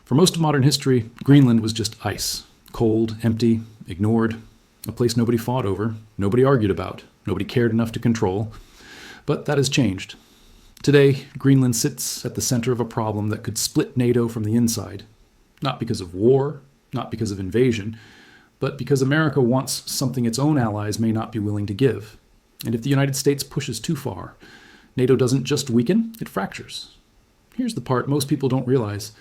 For most of modern history, Greenland was just ice. Cold, empty, ignored. A place nobody fought over, nobody argued about, nobody cared enough to control. But that has changed. Today, Greenland sits at the center of a problem that could split NATO from the inside. Not because of war, not because of invasion, but because America wants something its own allies may not be willing to give. And if the United States pushes too far, NATO doesn't just weaken, it fractures. Here's the part most people don't realize.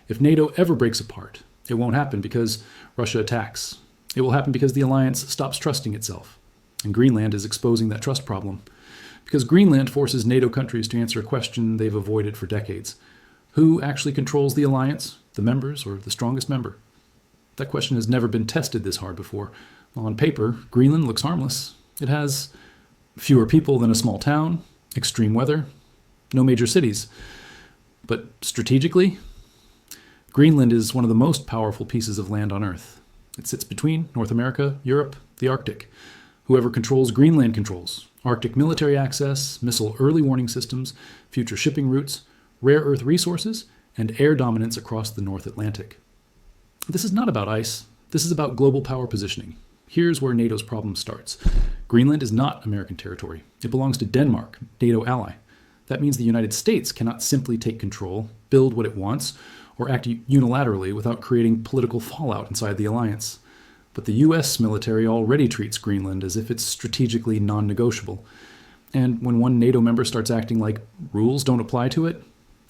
If NATO ever breaks apart, it won't happen because Russia attacks. It will happen because the alliance stops trusting itself. And Greenland is exposing that trust problem. Because Greenland forces NATO countries to answer a question they've avoided for decades. Who actually controls the alliance, the members, or the strongest member? That question has never been tested this hard before. On paper, Greenland looks harmless. It has fewer people than a small town, extreme weather, no major cities. But strategically, Greenland is one of the most powerful pieces of land on Earth. It sits between North America, Europe, the Arctic. Whoever controls Greenland controls Arctic military access, missile early warning systems, future shipping routes, rare earth resources, and air dominance across the North Atlantic. This is not about ice. This is about global power positioning. Here's where NATO's problem starts. Greenland is not American territory. It belongs to Denmark, NATO ally. That means the United States cannot simply take control, build what it wants, or act unilaterally without creating political fallout inside the alliance. But the US military already treats Greenland as if it's strategically non-negotiable. And when one NATO member starts acting like rules don't apply to it,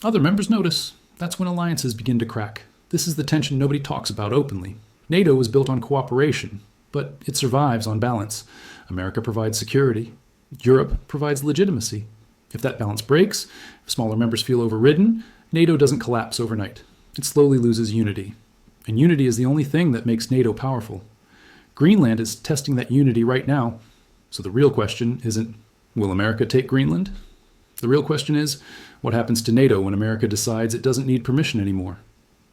other members notice. That's when alliances begin to crack. This is the tension nobody talks about openly. NATO is built on cooperation, but it survives on balance. America provides security. Europe provides legitimacy. If that balance breaks, if smaller members feel overridden, NATO doesn't collapse overnight. It slowly loses unity. And unity is the only thing that makes NATO powerful. Greenland is testing that unity right now. So the real question isn't, will America take Greenland? The real question is, what happens to NATO when America decides it doesn't need permission anymore?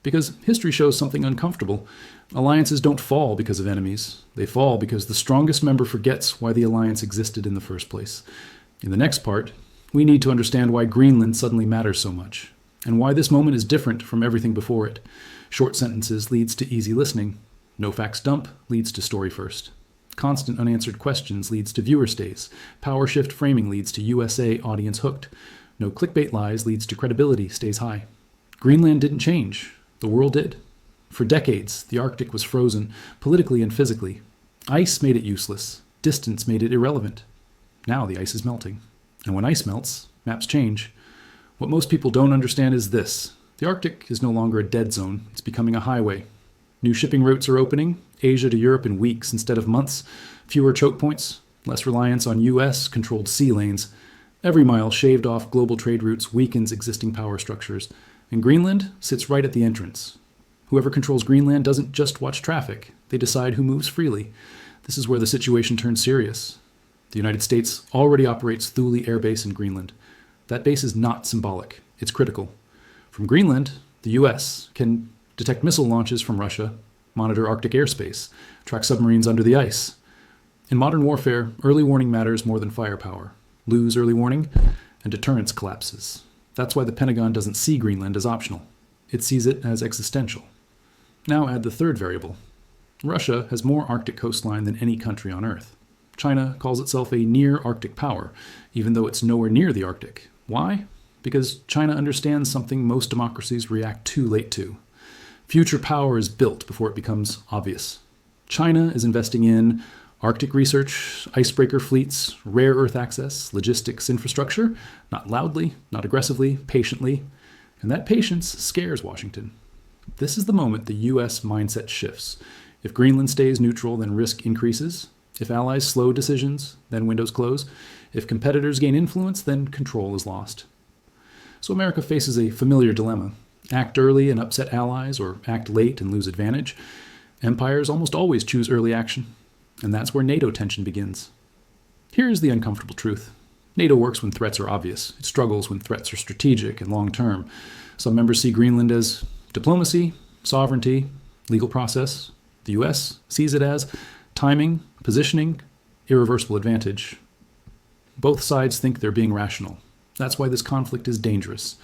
Because history shows something uncomfortable. Alliances don't fall because of enemies. They fall because the strongest member forgets why the alliance existed in the first place. In the next part, we need to understand why Greenland suddenly matters so much, and why this moment is different from everything before it. Short sentences leads to easy listening. No facts dump leads to story first. Constant unanswered questions leads to viewer stays. Power shift framing leads to USA audience hooked. No clickbait lies leads to credibility stays high. Greenland didn't change. The world did. For decades, the Arctic was frozen, politically and physically. Ice made it useless. Distance made it irrelevant. Now the ice is melting. And when ice melts, maps change. What most people don't understand is this. The Arctic is no longer a dead zone. It's becoming a highway. New shipping routes are opening, Asia to Europe in weeks instead of months. Fewer choke points, less reliance on US-controlled sea lanes. Every mile shaved off global trade routes weakens existing power structures. And Greenland sits right at the entrance. Whoever controls Greenland doesn't just watch traffic. They decide who moves freely. This is where the situation turns serious. The United States already operates Thule Air Base in Greenland. That base is not symbolic. It's critical. From Greenland, the US can detect missile launches from Russia, monitor Arctic airspace, track submarines under the ice. In modern warfare, early warning matters more than firepower. Lose early warning, and deterrence collapses. That's why the Pentagon doesn't see Greenland as optional. It sees it as existential. Now add the third variable. Russia has more Arctic coastline than any country on Earth. China calls itself a near-Arctic power, even though it's nowhere near the Arctic. Why? Because China understands something most democracies react too late to. Future power is built before it becomes obvious. China is investing in Arctic research, icebreaker fleets, rare earth access, logistics infrastructure, not loudly, not aggressively, patiently. And that patience scares Washington. This is the moment the US mindset shifts. If Greenland stays neutral, then risk increases. If allies slow decisions, then windows close. If competitors gain influence, then control is lost. So America faces a familiar dilemma. Act early and upset allies, or act late and lose advantage. Empires almost always choose early action. And that's where NATO tension begins. Here's the uncomfortable truth. NATO works when threats are obvious. It struggles when threats are strategic and long-term. Some members see Greenland as diplomacy, sovereignty, legal process. The US sees it as timing, positioning, irreversible advantage. Both sides think they're being rational. That's why this conflict is dangerous.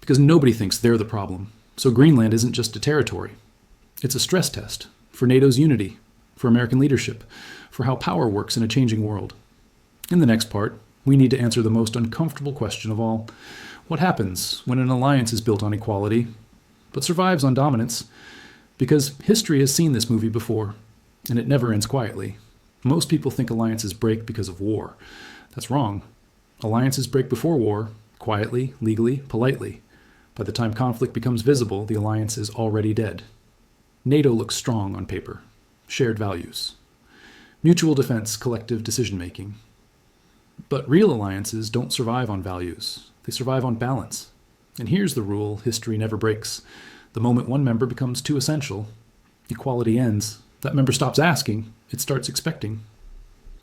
Because nobody thinks they're the problem. So Greenland isn't just a territory. It's a stress test for NATO's unity, for American leadership, for how power works in a changing world. In the next part, we need to answer the most uncomfortable question of all. What happens when an alliance is built on equality, but survives on dominance? Because history has seen this movie before, and it never ends quietly. Most people think alliances break because of war. That's wrong. Alliances break before war, quietly, legally, politely. By the time conflict becomes visible, the alliance is already dead. NATO looks strong on paper. Shared values. Mutual defense, collective decision-making. But real alliances don't survive on values. They survive on balance. And here's the rule history never breaks. The moment one member becomes too essential, equality ends. That member stops asking, it starts expecting.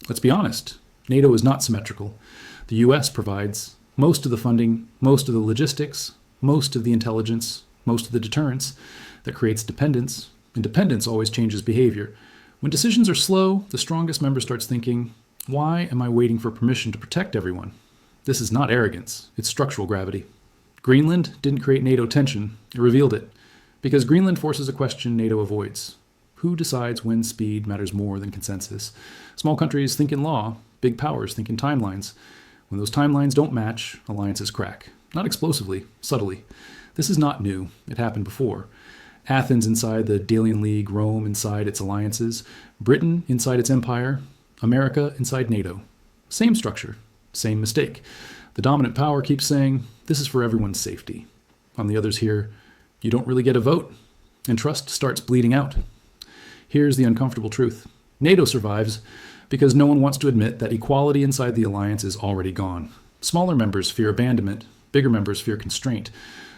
Let's be honest, NATO is not symmetrical. The US provides most of the funding, most of the logistics, most of the intelligence, most of the deterrence that creates dependence, and dependence always changes behavior. When decisions are slow, the strongest member starts thinking, why am I waiting for permission to protect everyone? This is not arrogance, it's structural gravity. Greenland didn't create NATO tension, it revealed it. Because Greenland forces a question NATO avoids. Who decides when speed matters more than consensus? Small countries think in law, big powers think in timelines. When those timelines don't match, alliances crack. Not explosively, subtly. This is not new. It happened before. Athens inside the Delian League, Rome inside its alliances, Britain inside its empire, America inside NATO. Same structure, same mistake. The dominant power keeps saying, this is for everyone's safety. On the others here, you don't really get a vote, and trust starts bleeding out. Here's the uncomfortable truth. NATO survives because no one wants to admit that equality inside the alliance is already gone. Smaller members fear abandonment, bigger members fear constraint.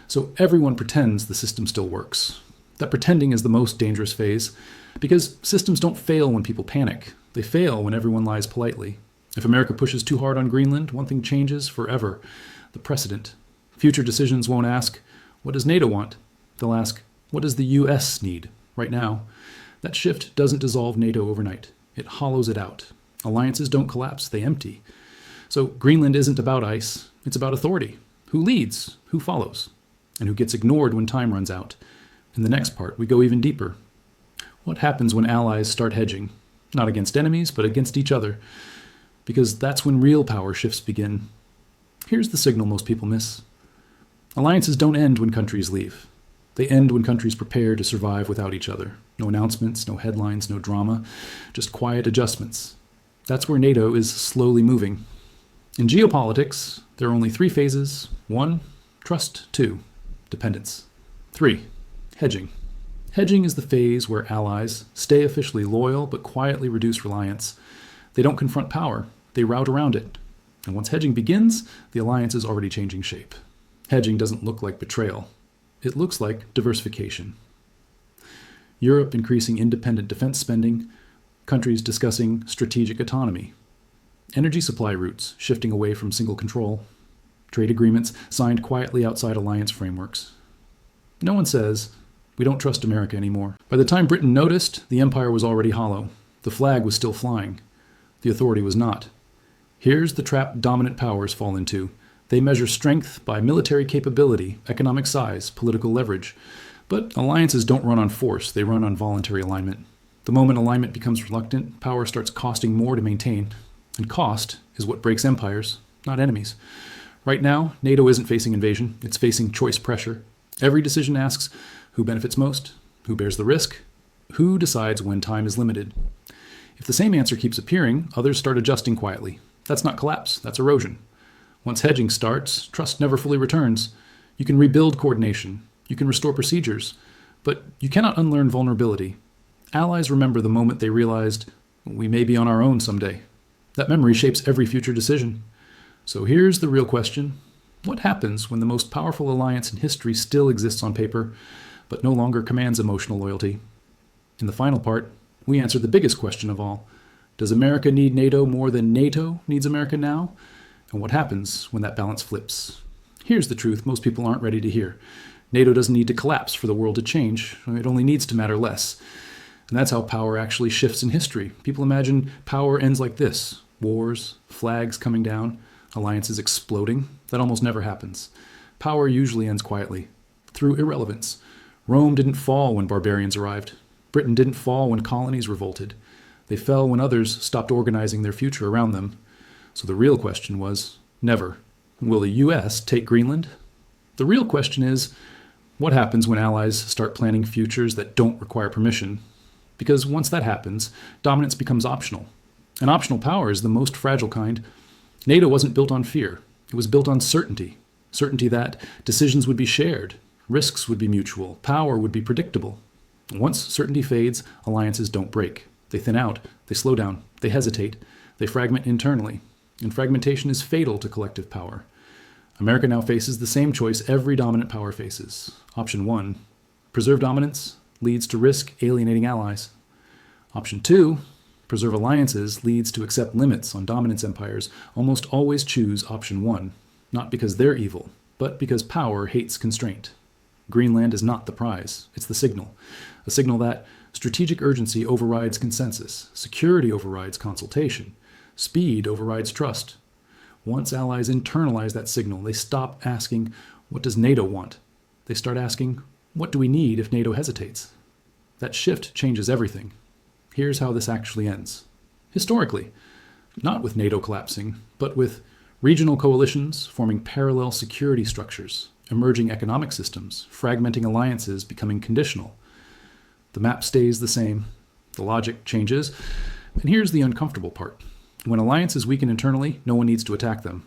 So everyone pretends the system still works. That pretending is the most dangerous phase, because systems don't fail when people panic. They fail when everyone lies politely. If America pushes too hard on Greenland, one thing changes forever: the precedent. Future decisions won't ask, what does NATO want? They'll ask, what does the US need right now? That shift doesn't dissolve NATO overnight. It hollows it out. Alliances don't collapse, they empty. So Greenland isn't about ice, it's about authority. Who leads? Who follows? And who gets ignored when time runs out? In the next part, we go even deeper. What happens when allies start hedging? Not against enemies, but against each other. Because that's when real power shifts begin. Here's the signal most people miss. Alliances don't end when countries leave. They end when countries prepare to survive without each other. No announcements, no headlines, no drama, just quiet adjustments. That's where NATO is slowly moving. In geopolitics, there are only 3 phases. 1, trust. 2, dependence. 3, hedging. Hedging is the phase where allies stay officially loyal but quietly reduce reliance. They don't confront power, they route around it. And once hedging begins, the alliance is already changing shape. Hedging doesn't look like betrayal. It looks like diversification. Europe increasing independent defense spending, countries discussing strategic autonomy. Energy supply routes shifting away from single control. Trade agreements signed quietly outside alliance frameworks. No one says, we don't trust America anymore. By the time Britain noticed, the empire was already hollow. The flag was still flying. The authority was not. Here's the trap dominant powers fall into. They measure strength by military capability, economic size, political leverage. But alliances don't run on force, they run on voluntary alignment. The moment alignment becomes reluctant, power starts costing more to maintain. And cost is what breaks empires, not enemies. Right now, NATO isn't facing invasion, it's facing choice pressure. Every decision asks, who benefits most? Who bears the risk? Who decides when time is limited? If the same answer keeps appearing, others start adjusting quietly. That's not collapse, that's erosion. Once hedging starts, trust never fully returns. You can rebuild coordination, you can restore procedures, but you cannot unlearn vulnerability. Allies remember the moment they realized, we may be on our own someday. That memory shapes every future decision. So here's the real question. What happens when the most powerful alliance in history still exists on paper, but no longer commands emotional loyalty? In the final part, we answer the biggest question of all. Does America need NATO more than NATO needs America now? And what happens when that balance flips? Here's the truth most people aren't ready to hear. NATO doesn't need to collapse for the world to change. It only needs to matter less. And that's how power actually shifts in history. People imagine power ends like this. Wars, flags coming down, alliances exploding. That almost never happens. Power usually ends quietly, through irrelevance, Rome didn't fall when barbarians arrived. Britain didn't fall when colonies revolted. They fell when others stopped organizing their future around them. So the real question was, never. Will the US take Greenland? The real question is, what happens when allies start planning futures that don't require permission? Because once that happens, dominance becomes optional. And optional power is the most fragile kind. NATO wasn't built on fear. It was built on certainty. Certainty that decisions would be shared, risks would be mutual, power would be predictable. Once certainty fades, alliances don't break. They thin out, they slow down, they hesitate, they fragment internally. And fragmentation is fatal to collective power. America now faces the same choice every dominant power faces. Option 1, preserve dominance, leads to risk alienating allies. Option 2, preserve alliances, leads to accept limits on dominance empires. Almost always choose option 1, not because they're evil, but because power hates constraint. Greenland is not the prize, it's the signal. A signal that strategic urgency overrides consensus, security overrides consultation, speed overrides trust. Once allies internalize that signal, they stop asking, what does NATO want? They start asking, what do we need if NATO hesitates? That shift changes everything. Here's how this actually ends. Historically, not with NATO collapsing, but with regional coalitions forming parallel security structures, emerging economic systems, fragmenting alliances, becoming conditional. The map stays the same. The logic changes. And here's the uncomfortable part. When alliances weaken internally, no one needs to attack them.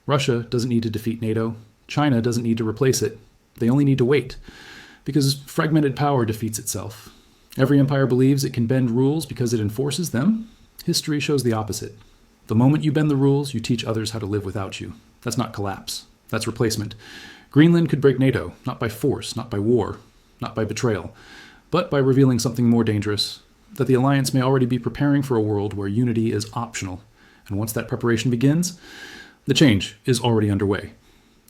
Russia doesn't need to defeat NATO. China doesn't need to replace it. They only need to wait. Because fragmented power defeats itself. Every empire believes it can bend rules because it enforces them. History shows the opposite. The moment you bend the rules, you teach others how to live without you. That's not collapse. That's replacement. Greenland could break NATO, not by force, not by war, not by betrayal, but by revealing something more dangerous, that the alliance may already be preparing for a world where unity is optional. And once that preparation begins, the change is already underway.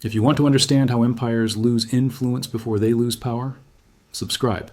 If you want to understand how empires lose influence before they lose power, subscribe.